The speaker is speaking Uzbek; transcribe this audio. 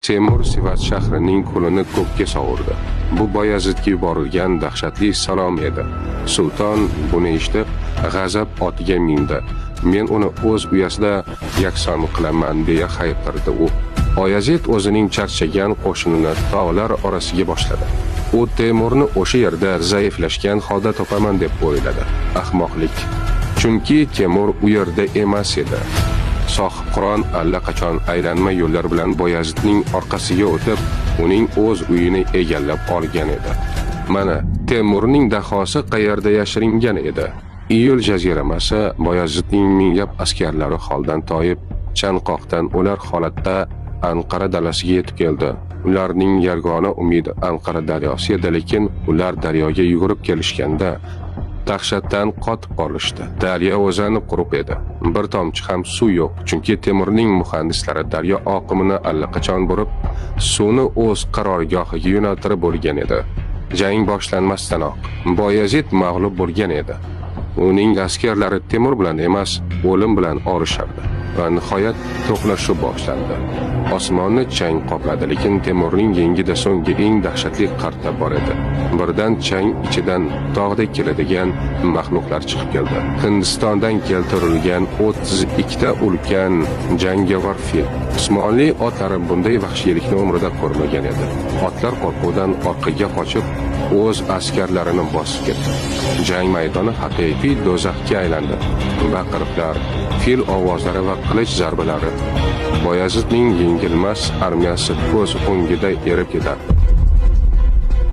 Temur Sivas shahrining qo'lini ko'kka sovurdi. Bu Boyazidga yuborilgan dahshatli salom edi. Sulton buni eshitib, g'azab otiga mindi. Men uni o'z uyasida yakson qilaman deya hayqirdi u. Boyazid o'zining charchagan qo'shinini tog'lar orasiga boshladi. U Temurni o'sha yerda zaiflashgan holda topaman deb o'yladi. Ahmoqlik. Chunki Temur u yerda emas edi. Sohib Qur'on allaqachon aylanma yo'llar bilan Boyazidning orqasiga o'tib, uning o'z uyini egallab olgan edi. Mana Temurning dahosi qayerda yashiringan edi? Iyul jaziramasi Boyazidning minglab askarlari holdan toyib, chanqoqdan o'lar holatda Anqara dalasiga yetib keldi. Ularning yagona umidi Anqara daryosi edi, lekin ular daryoga yugurib kelishganda dahshatdan qotib qolishdi. Daryo o'zani quruq edi. Bir tomchi ham suv yo'q, chunki Temurning muhandislari daryo oqimini allaqachon burib, suvni o'z qarorgohiga yo'naltirib bo'lgan edi. Jang boshlanmasdanoq Boyazid mag'lub bo'lgan edi. Uning askarlari Temur bilan emas, o'lim bilan orishardi. Va nihoyat to'qnashuv boshlandi. Osmonni chang qopladi, lekin Temurning yengida so'nggi eng dahshatli qarta bor edi. Birdan chang ichidan tog'dek keladigan mahluqlar chiqib keldi. Hindistondan keltirilgan 32 ta ulkan jangovar fil. Usmonli otlari bunday vahshiylikni umrida ko'rmagan edi. Otlar qo'rquvdan orqaga qochib, o'z askarlarini bosib ketdi. Jang maydoni haqiqiy do'zaxga aylandi. Baqiriqlar, fil ovozlari va qilich zarbalari Boyazidning yengilmas armiyasi ko'z o'ngida erib ketardi.